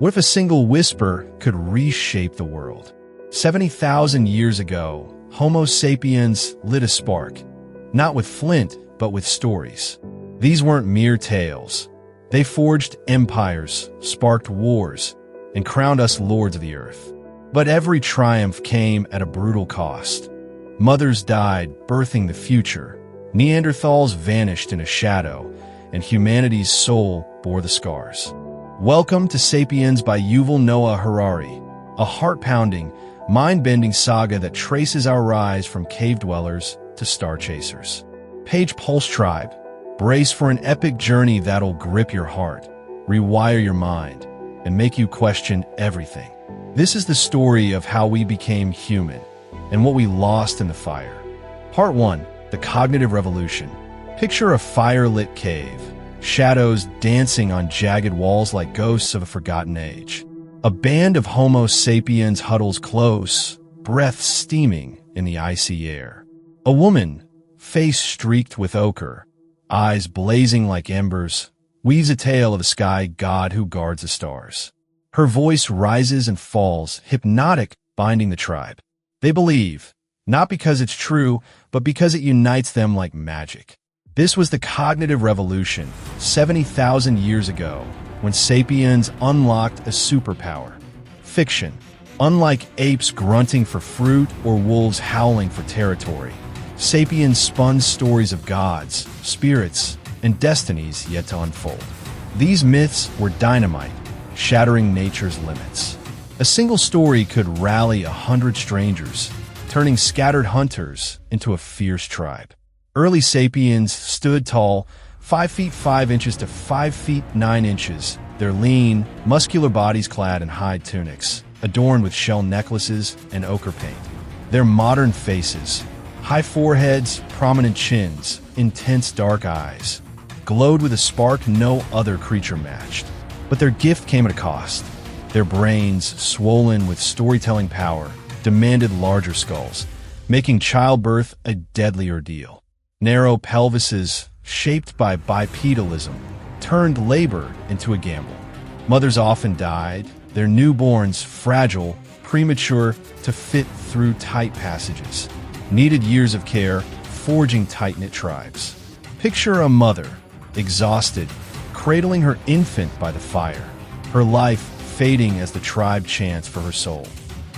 What if a single whisper could reshape the world? 70,000 years ago, Homo sapiens lit a spark, not with flint, but with stories. These weren't mere tales. They forged empires, sparked wars, and crowned us lords of the earth. But every triumph came at a brutal cost. Mothers died, birthing the future. Neanderthals vanished in a shadow, and humanity's soul bore the scars. Welcome to Sapiens by Yuval Noah Harari, a heart-pounding, mind-bending saga that traces our rise from cave dwellers to star chasers. Page Pulse Tribe, brace for an epic journey that'll grip your heart, rewire your mind, and make you question everything. This is the story of how we became human and what we lost in the fire. Part 1. The Cognitive Revolution. Picture a fire-lit cave, shadows dancing on jagged walls like ghosts of a forgotten age. A band of Homo sapiens huddles close, breath steaming in the icy air. A woman, face streaked with ochre, eyes blazing like embers, weaves a tale of a sky god who guards the stars. Her voice rises and falls, hypnotic, binding the tribe. They believe, not because it's true, but because it unites them like magic. This was the cognitive revolution, 70,000 years ago, when sapiens unlocked a superpower. Fiction. Unlike apes grunting for fruit or wolves howling for territory, sapiens spun stories of gods, spirits, and destinies yet to unfold. These myths were dynamite, shattering nature's limits. A single story could rally 100 strangers, turning scattered hunters into a fierce tribe. Early sapiens stood tall, 5 feet 5 inches to 5 feet 9 inches, their lean, muscular bodies clad in hide tunics, adorned with shell necklaces and ochre paint. Their modern faces, high foreheads, prominent chins, intense dark eyes, glowed with a spark no other creature matched. But their gift came at a cost. Their brains, swollen with storytelling power, demanded larger skulls, making childbirth a deadly ordeal. Narrow pelvises, shaped by bipedalism, turned labor into a gamble. Mothers often died, their newborns fragile, premature to fit through tight passages. Needed years of care, forging tight-knit tribes. Picture a mother, exhausted, cradling her infant by the fire, her life fading as the tribe chants for her soul.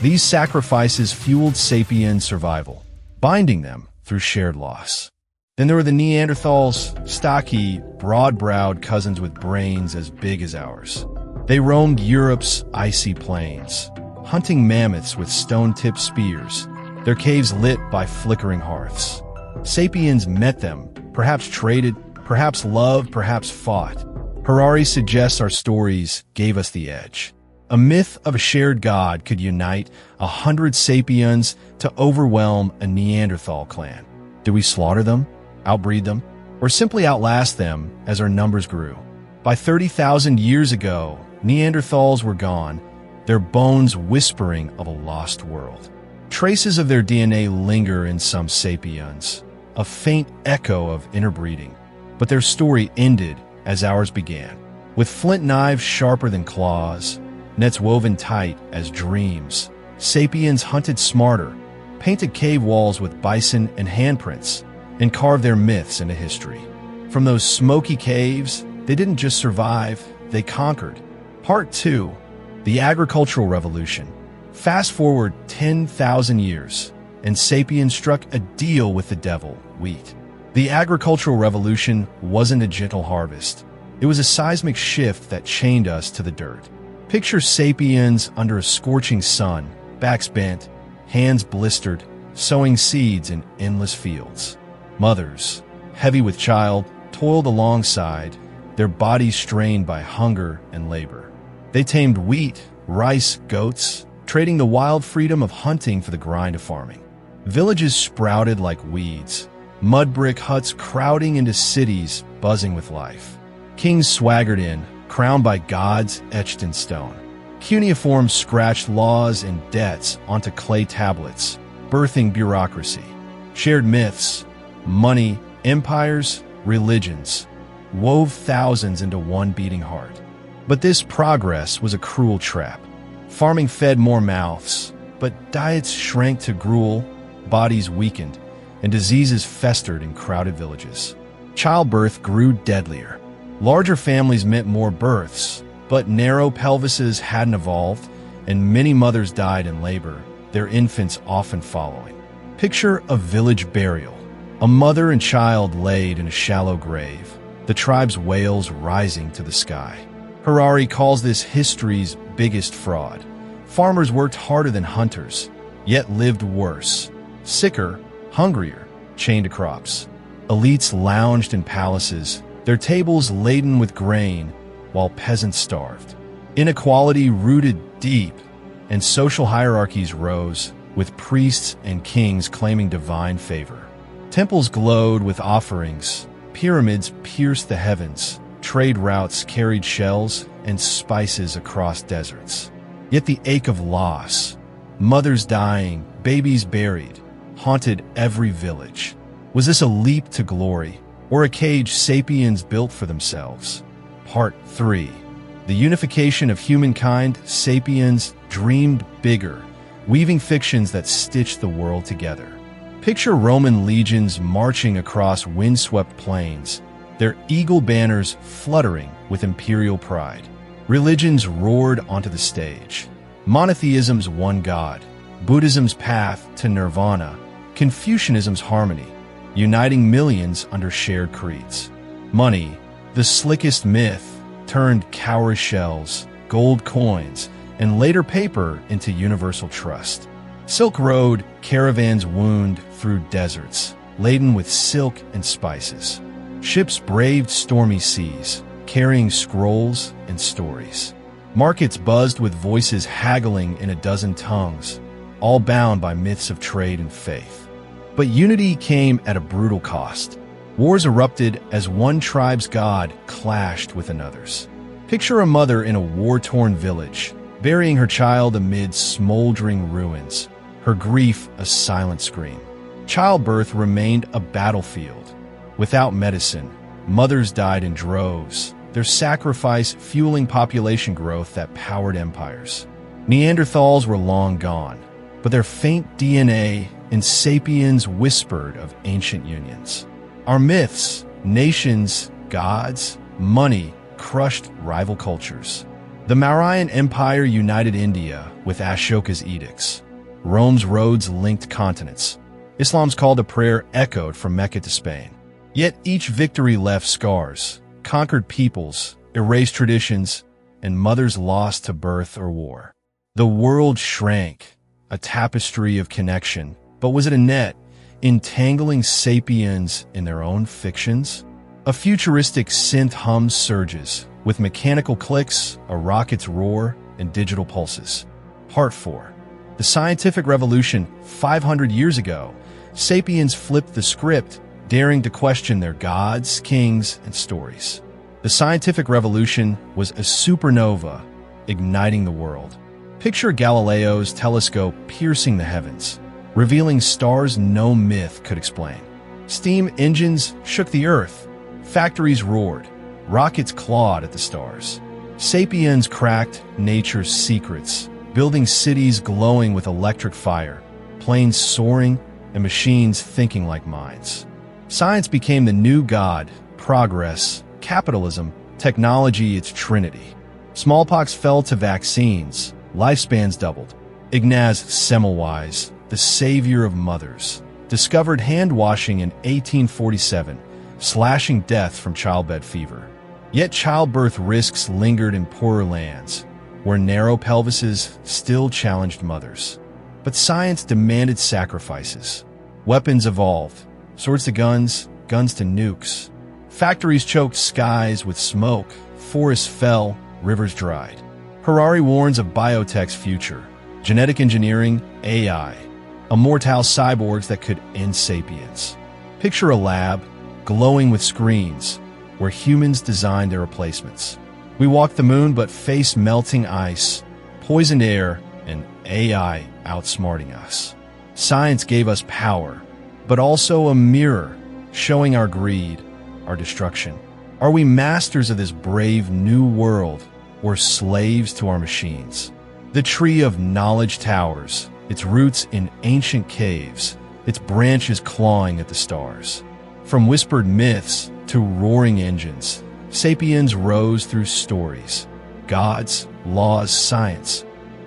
These sacrifices fueled sapiens' survival, binding them through shared loss. Then there were the Neanderthals, stocky, broad-browed cousins with brains as big as ours. They roamed Europe's icy plains, hunting mammoths with stone-tipped spears, their caves lit by flickering hearths. Sapiens met them, perhaps traded, perhaps loved, perhaps fought. Harari suggests our stories gave us the edge. A myth of a shared god could unite 100 sapiens to overwhelm a Neanderthal clan. Did we slaughter them? Outbreed them, or simply outlast them as our numbers grew? By 30,000 years ago, Neanderthals were gone, their bones whispering of a lost world. Traces of their DNA linger in some sapiens, a faint echo of interbreeding. But their story ended as ours began, with flint knives sharper than claws, nets woven tight as dreams. Sapiens hunted smarter, painted cave walls with bison and handprints, and carved their myths into history. From those smoky caves, they didn't just survive, they conquered. Part 2. The Agricultural Revolution. Fast forward 10,000 years, and sapiens struck a deal with the devil, wheat. The agricultural revolution wasn't a gentle harvest. It was a seismic shift that chained us to the dirt. Picture sapiens under a scorching sun, backs bent, hands blistered, sowing seeds in endless fields. Mothers, heavy with child, toiled alongside, their bodies strained by hunger and labor. They tamed wheat, rice, goats, trading the wild freedom of hunting for the grind of farming. Villages sprouted like weeds, mud brick huts crowding into cities buzzing with life. Kings swaggered in, crowned by gods etched in stone. Cuneiform scratched laws and debts onto clay tablets, birthing bureaucracy. Shared myths, money, empires, religions, wove thousands into one beating heart. But this progress was a cruel trap. Farming fed more mouths, but diets shrank to gruel, bodies weakened, and diseases festered in crowded villages. Childbirth grew deadlier. Larger families meant more births, but narrow pelvises hadn't evolved, and many mothers died in labor, their infants often following. Picture a village burial. A mother and child laid in a shallow grave, the tribe's wails rising to the sky. Harari calls this history's biggest fraud. Farmers worked harder than hunters, yet lived worse, sicker, hungrier, chained to crops. Elites lounged in palaces, their tables laden with grain, while peasants starved. Inequality rooted deep, and social hierarchies rose, with priests and kings claiming divine favor. Temples glowed with offerings, pyramids pierced the heavens, trade routes carried shells and spices across deserts. Yet the ache of loss, mothers dying, babies buried, haunted every village. Was this a leap to glory, or a cage sapiens built for themselves? Part 3. The unification of humankind, sapiens dreamed bigger, weaving fictions that stitched the world together. Picture Roman legions marching across windswept plains, their eagle banners fluttering with imperial pride. Religions roared onto the stage. Monotheism's one god, Buddhism's path to nirvana, Confucianism's harmony, uniting millions under shared creeds. Money, the slickest myth, turned cowrie shells, gold coins, and later paper into universal trust. Silk Road caravans wound through deserts, laden with silk and spices. Ships braved stormy seas, carrying scrolls and stories. Markets buzzed with voices haggling in a dozen tongues, all bound by myths of trade and faith. But unity came at a brutal cost. Wars erupted as one tribe's god clashed with another's. Picture a mother in a war-torn village, burying her child amid smoldering ruins, her grief a silent scream. Childbirth remained a battlefield. Without medicine, mothers died in droves, their sacrifice fueling population growth that powered empires. Neanderthals were long gone, but their faint DNA and sapiens whispered of ancient unions. Our myths, nations, gods, money crushed rival cultures. The Mauryan Empire united India with Ashoka's edicts. Rome's roads linked continents. Islam's call to prayer echoed from Mecca to Spain. Yet each victory left scars, conquered peoples, erased traditions, and mothers lost to birth or war. The world shrank, a tapestry of connection, but was it a net, entangling sapiens in their own fictions? A futuristic synth hum surges, with mechanical clicks, a rocket's roar, and digital pulses. Part 4. The scientific revolution 500 years ago, sapiens flipped the script, daring to question their gods, kings, and stories. The scientific revolution was a supernova, igniting the world. Picture Galileo's telescope piercing the heavens, revealing stars no myth could explain. Steam engines shook the earth, factories roared, rockets clawed at the stars. Sapiens cracked nature's secrets, building cities glowing with electric fire, planes soaring, and machines thinking like minds. Science became the new god, progress, capitalism, technology its trinity. Smallpox fell to vaccines, lifespans doubled. Ignaz Semmelweis, the savior of mothers, discovered hand-washing in 1847, slashing death from childbed fever. Yet childbirth risks lingered in poorer lands, where narrow pelvises still challenged mothers. But science demanded sacrifices. Weapons evolved, swords to guns, guns to nukes. Factories choked skies with smoke, forests fell, rivers dried. Harari warns of biotech's future, genetic engineering, AI, immortal cyborgs that could end sapiens. Picture a lab, glowing with screens, where humans designed their replacements. We walk the moon but face melting ice, poisoned air, and AI outsmarting us. Science gave us power, but also a mirror, showing our greed, our destruction. Are we masters of this brave new world, or slaves to our machines. The tree of knowledge towers, its roots in ancient caves, its branches clawing at the stars. From whispered myths to roaring engines, Sapiens rose through stories, gods, laws, science,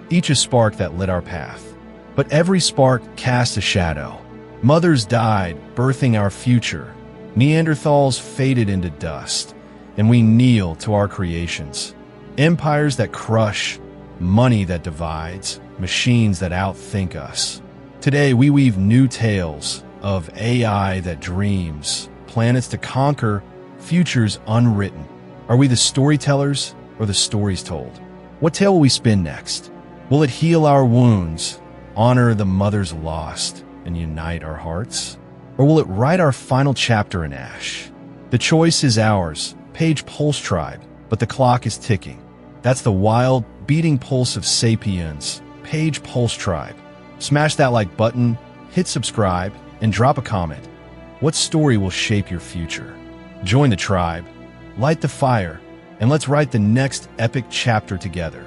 each a spark that lit our path. But every spark cast a shadow. Mothers died, birthing our future. Neanderthals faded into dust, and we kneel to our creations. Empires that crush, money that divides, machines that outthink us. Today we weave new tales of AI that dreams, planets to conquer, futures unwritten. Are we the storytellers or the stories told? What tale will we spin next? Will it heal our wounds, honor the mothers lost, and unite our hearts? Or will it write our final chapter in ash? The choice is ours, Page Pulse Tribe, but the clock is ticking. That's the wild, beating pulse of Sapiens, Page Pulse Tribe. Smash that like button, hit subscribe, and drop a comment. What story will shape your future? Join the tribe, light the fire, and let's write the next epic chapter together.